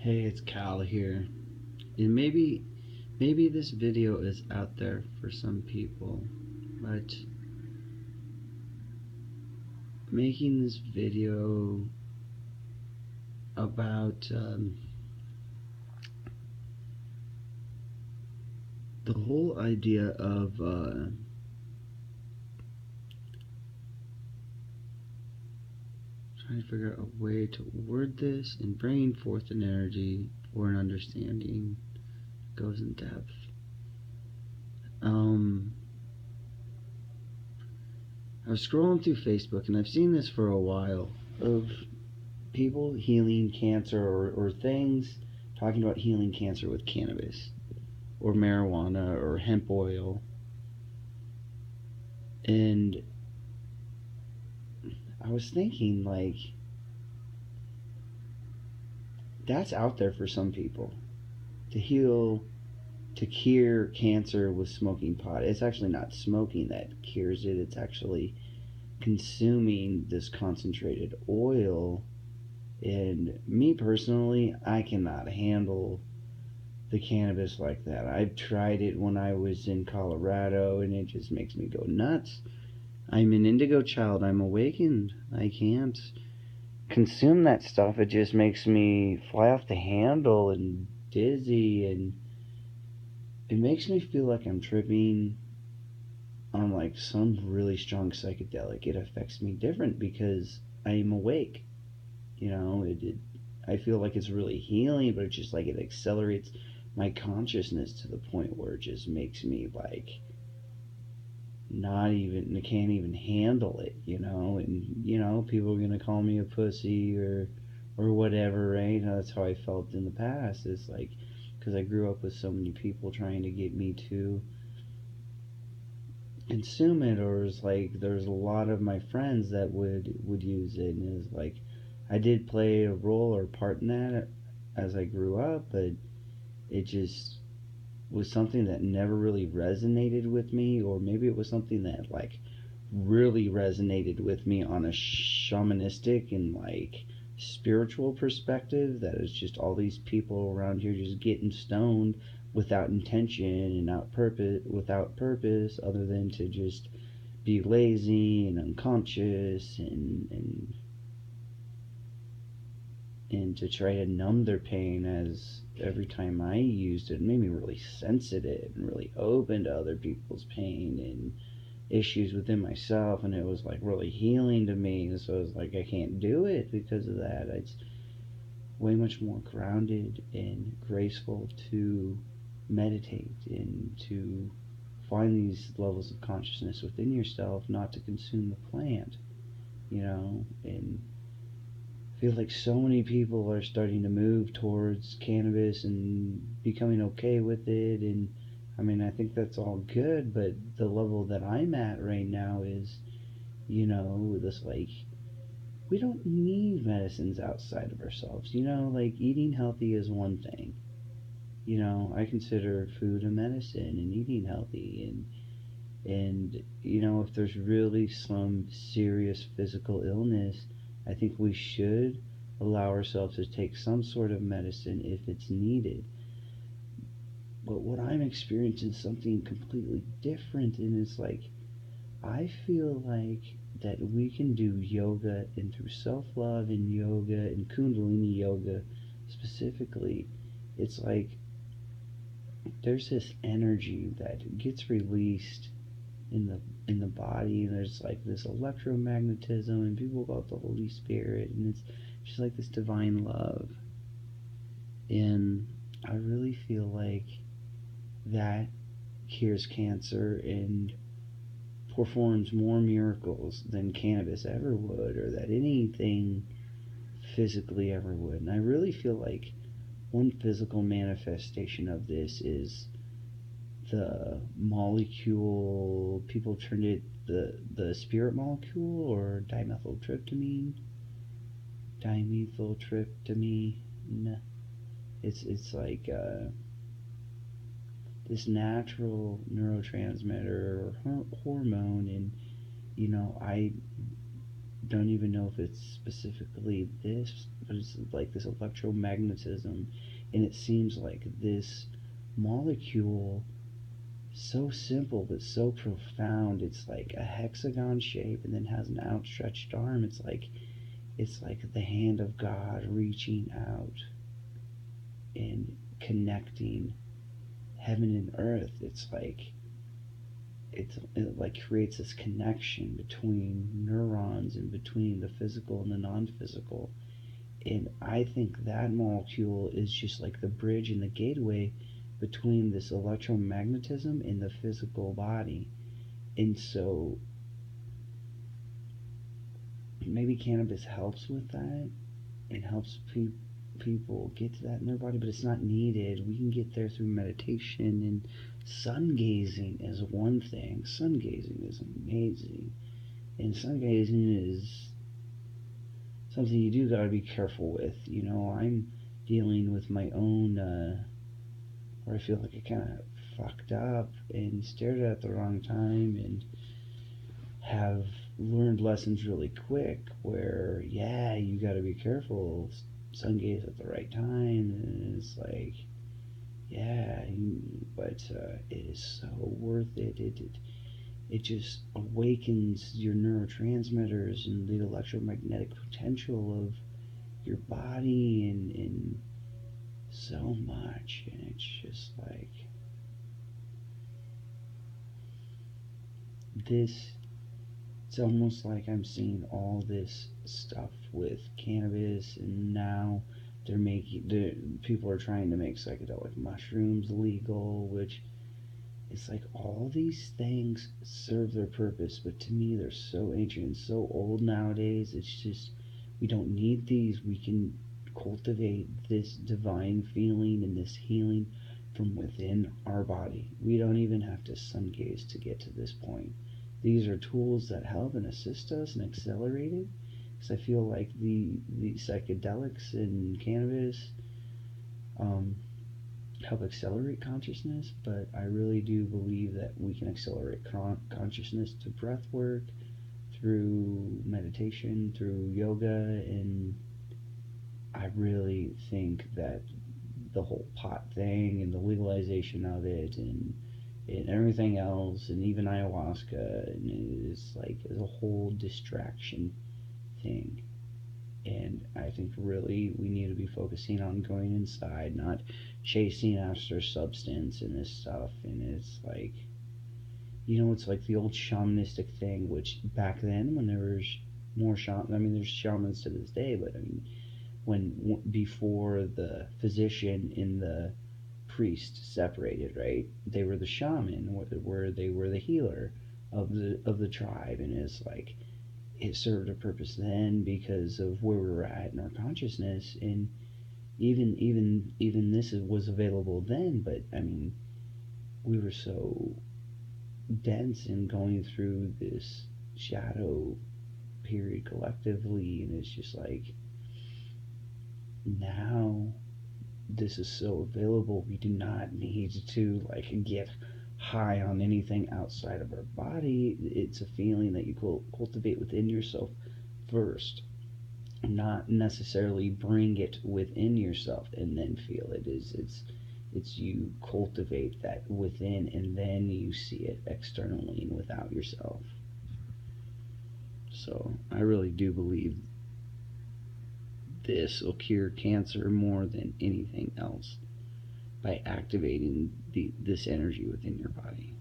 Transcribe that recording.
Hey, it's Cal here. And maybe this video is out there for some people, but making this video about the whole idea of trying to figure out a way to word this and bringing forth an energy for an understanding goes in depth. I was scrolling through Facebook and I've seen this for a while of people healing cancer or things talking about healing cancer with cannabis or marijuana or hemp oil. And I was thinking, like, that's out there for some people to heal, to cure cancer with smoking pot. It's actually not smoking that cures it, it's actually consuming this concentrated oil. And me personally, I cannot handle the cannabis like that. I've tried it when I was in Colorado and it just makes me go nuts. I'm an indigo child. I'm awakened. I can't consume that stuff. It just makes me fly off the handle and dizzy, and it makes me feel like I'm tripping on like some really strong psychedelic. It affects me different because I'm awake. I feel like it's really healing, but it's just like it accelerates my consciousness to the point where it just makes me like not even, I can't even handle it, and people are gonna call me a pussy or whatever, right? That's how I felt in the past. It's like because I grew up with so many people trying to get me to consume it, or it's like there's a lot of my friends that would use it, and it's like I did play a role or part in that as I grew up, but it just was something that never really resonated with me, or maybe it was something that like really resonated with me on a shamanistic and like spiritual perspective, that is just all these people around here just getting stoned without intention and without purpose other than to just be lazy and unconscious and to try to numb their pain. As every time I used it, it made me really sensitive and really open to other people's pain and issues within myself, and it was like really healing to me. And so it's like I can't do it because of that. It's way much more grounded and graceful to meditate and to find these levels of consciousness within yourself, not to consume the plant, and I feel like so many people are starting to move towards cannabis and becoming okay with it. And I mean, I think that's all good, but the level that I'm at right now is, this like, we don't need medicines outside of ourselves. Like eating healthy is one thing. I consider food a medicine and eating healthy, and if there's really some serious physical illness, I think we should allow ourselves to take some sort of medicine if it's needed. But what I'm experiencing is something completely different, and it's like I feel like that we can do yoga, and through self-love and yoga and kundalini yoga specifically, it's like there's this energy that gets released in the body, and there's like this electromagnetism, and people call it the Holy Spirit, and it's just like this divine love. And I really feel like that cures cancer and performs more miracles than cannabis ever would, or that anything physically ever would. And I really feel like one physical manifestation of this is the molecule. People turned it the spirit molecule, or dimethyltryptamine. It's like this natural neurotransmitter or hormone, and I don't even know if it's specifically this but it's like this electromagnetism, and it seems like this molecule, so simple but so profound. It's like a hexagon shape and then has an outstretched arm. It's like the hand of God reaching out and connecting heaven and earth. It like creates this connection between neurons and between the physical and the non-physical. And I think that molecule is just like the bridge and the gateway between this electromagnetism and the physical body. And so maybe cannabis helps with that. It helps people get to that in their body, but it's not needed. We can get there through meditation, and sun gazing is one thing. Sun gazing is amazing. And sun gazing is something you do gotta be careful with. I'm dealing with my own, where I feel like I kind of fucked up and stared at the wrong time, and have learned lessons really quick where, yeah, you gotta be careful. Sun gaze at the right time, and it's like, yeah, but it is so worth it. It just awakens your neurotransmitters and the electromagnetic potential of your body, and so much. And it's just like this. It's almost like I'm seeing all this stuff with cannabis, and now people are trying to make psychedelic mushrooms legal, which it's like all these things serve their purpose, but to me they're so ancient and so old nowadays. It's just, we don't need these. We can cultivate this divine feeling and this healing from within our body. We don't even have to sun gaze to get to this point. These are tools that help and assist us and accelerate it. Because I feel like the psychedelics and cannabis um, help accelerate consciousness, but I really do believe that we can accelerate consciousness through breath work, through meditation, through yoga, and I really think that the whole pot thing and the legalization of it, and everything else, and even ayahuasca, and is a whole distraction thing. And I think really we need to be focusing on going inside, not chasing after substance and this stuff. And it's like, it's like the old shamanistic thing, which back then when there was more shaman, I mean, there's shamans to this day, but I mean, before the physician and the priest separated, right? They were the shaman, where they were the healer of the tribe, and it's like it served a purpose then because of where we were at in our consciousness, and even this was available then, but I mean, we were so dense and going through this shadow period collectively, and it's just like now this is so available. We do not need to get high on anything outside of our body. It's a feeling that you cultivate within yourself first, not necessarily bring it within yourself and then feel it. It's you cultivate that within, and then you see it externally and without yourself. So I really do believe this will cure cancer more than anything else by activating this energy within your body.